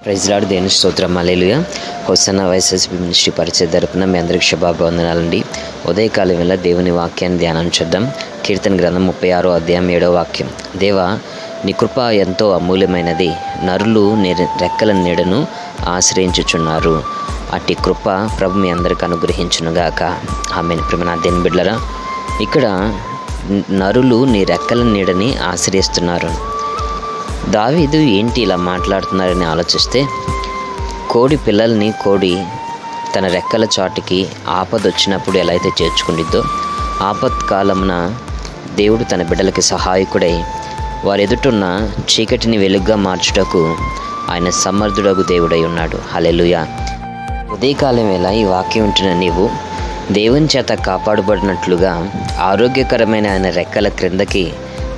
Praise lord, దేవుని స్తోత్రం, హల్లెలూయా. Hosanna వైఎస్ఎస్బీ ministry పరిచయ తరపున మీ అందరికి శుభాభివందనాలండి. ఉదయకాలం వేళ దేవుని వాక్యాన్ని ధ్యానం చేద్దాం. కీర్తన గ్రంథం 36 అధ్యాయం 7వ వాక్యం. దేవా, నీ కృప ఎంతో అమూల్యమైనది, నరులు నీ రెక్కల నీడను ఆశ్రయించుచున్నారు. అట్టి కృప ప్రభు మీ అందరికి అనుగ్రహించునుగాక. ఆమేన్. ప్రియమైన దేవుని బిడ్డలారా, ఇక్కడ నరులు నీ రెక్కల నీడని ఆశ్రయిస్తున్నారు. దావీదు ఏంటి ఇలా మాట్లాడుతున్నారని ఆలోచిస్తే, కోడి పిల్లల్ని కోడి తన రెక్కల చాటుకి ఆపద వచ్చినప్పుడు ఎలా అయితే చేర్చుకుండిద్దో, ఆపత్కాలమున దేవుడు తన బిడ్డలకి సహాయకుడై వారి ఎదుటున్న చీకటిని వెలుగుగా మార్చుటకు ఆయన సమర్థుడగు దేవుడై ఉన్నాడు. హల్లెలూయా. ఉదయకాలం వేళ ఈ వాక్యం ఉంటున్న నీవు దేవుని చేత కాపాడబడినట్లుగా ఆరోగ్యకరమైన ఆయన రెక్కల క్రిందకి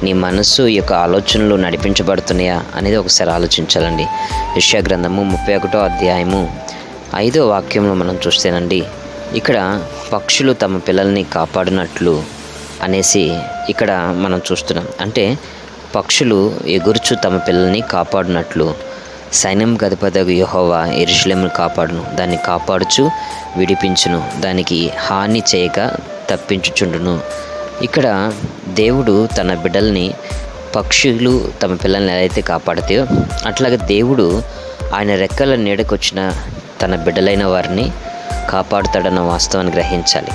నీ మనస్సు యొక్క ఆలోచనలు నడిపించబడుతున్నాయా అనేది ఒకసారి ఆలోచించాలండి. యెషయా గ్రంథము 31వ అధ్యాయము 5వ వాక్యంలో మనం చూస్తేనండి, ఇక్కడ పక్షులు తమ పిల్లల్ని కాపాడినట్లు అనేసి ఇక్కడ మనం చూస్తున్నాం. అంటే పక్షులు ఎగురుచు తమ పిల్లల్ని కాపాడినట్లు సైన్యం అధిపతి యెహోవా యెరూషలేమును కాపాడును, దాన్ని కాపాడుచు విడిపించును, దానికి హాని చేయక తప్పించుచుండును. ఇక్కడ దేవుడు తన బిడ్డల్ని, పక్షులు తమ పిల్లల్ని ఎలా అయితే కాపాడుతాయో అట్లాగే దేవుడు ఆయన రెక్కల నీడకొచ్చిన తన బిడ్డలైన వారిని కాపాడుతాడన్న వాస్తవాన్ని గ్రహించాలి.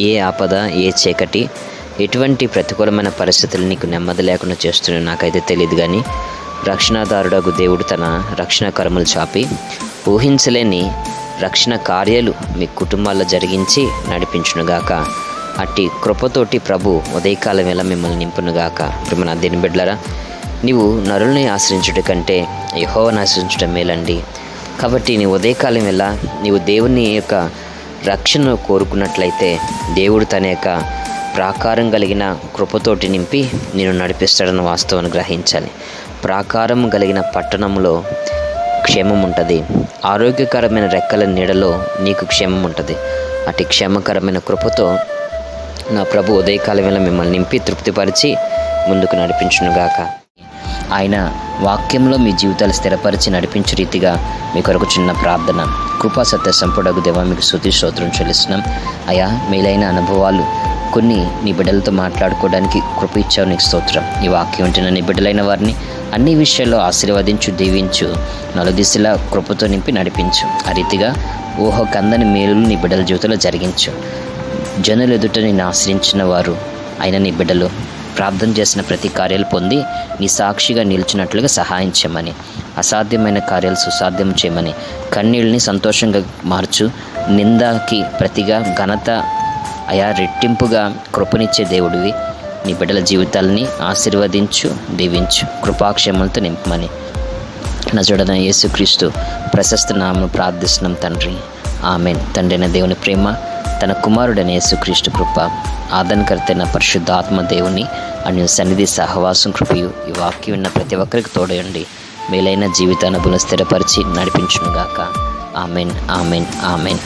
ఏ ఆపద, ఏ చీకటి, ఎటువంటి ప్రతికూలమైన పరిస్థితులు నీకు నెమ్మది లేకుండా చేస్తున్నాయో నాకైతే తెలియదు, కానీ రక్షణాదారుడగు దేవుడు తన రక్షణ కరములు చాపి ఊహించలేని రక్షణ కార్యాలు మీ కుటుంబాల్లో జరిగించి నడిపించునుగాక. అట్టి కృపతోటి ప్రభు ఉదయకాలం వేళ మిమ్మల్ని నింపునుగాక. ప్రియమైన దేవుని బిడ్డలారా, నీవు నరుల్ని ఆశ్రయించుట కంటే యెహోవాను ఆశ్రయించడం మేలండి. కాబట్టి నీ ఉదయకాలం వేళ నీవు దేవుని యొక్క రక్షణను కోరుకున్నట్లయితే దేవుడు తన యొక్క ప్రాకారం కలిగిన కృపతోటి నింపి నేను నడిపిస్తాడన్న వాస్తవాన్ని గ్రహించాలి. ప్రాకారం కలిగిన పట్టణంలో క్షేమం ఉంటుంది. ఆరోగ్యకరమైన రెక్కల నీడలో నీకు క్షేమం ఉంటుంది. అటు క్షేమకరమైన కృపతో నా ప్రభు ఉదయకాలం వేళ మిమ్మల్ని నింపి తృప్తిపరిచి ముందుకు నడిపించునుగాక. ఆయన వాక్యంలో మీ జీవితాలు స్థిరపరిచి నడిపించే రీతిగా మీ కొరకు చిన్న ప్రార్థన. కృపా సత్య సంపూర్ణకు దేవా, మీకు స్తుతి స్తోత్రం చెల్లిస్తున్నాం. అయా, మేలైన అనుభవాలు కొన్ని నీ బిడ్డలతో మాట్లాడుకోవడానికి కృప ఇచ్చావు, నీకు స్తోత్రం. ఈ వాక్యం ఉంటున్న నీ బిడ్డలైన వారిని అన్ని విషయాల్లో ఆశీర్వదించు, దీవించు, నలుదిశలా కృపతో నింపి నడిపించు. ఆ రీతిగా ఊహకందని మేలులు నీ బిడ్డల జీవితంలో జరిగించు. జనులు ఎదుట నిన్ను ఆశ్రయించిన వారు అయిన నీ బిడ్డలు ప్రార్థన చేసిన ప్రతి కార్యాలు పొంది నీ సాక్షిగా నిలిచినట్లుగా సహాయం చేయమని, అసాధ్యమైన కార్యాలు సుసాధ్యం చేయమని, కన్నీళ్ళని సంతోషంగా మార్చు, నిందకి ప్రతిగా ఘనత అయా రెట్టింపుగా కృపనిచ్చే దేవుడివి. నీ బిడ్డల జీవితాలని ఆశీర్వదించు, దీవించు, కృపాక్షేమాలతో నింపమని నజరుడైన యేసుక్రీస్తు ప్రశస్త నామమున ప్రార్థిస్తున్నాం తండ్రి. ఆమేన్. తండ్రైన దేవుని ప్రేమ, తన కుమారుడైన యేసుక్రీస్తు కృప, ఆదరణకర్తైన పరిశుద్ధాత్మ దేవుని అన్ని సన్నిధి సహవాసం కృపయు ఈ వాక్యం విన్న ప్రతి ఒక్కరికి తోడయండి. మేలైన జీవితానుభూతిని స్థిరపరిచి నడిపించునుగాక. ఆమేన్, ఆమేన్, ఆమేన్.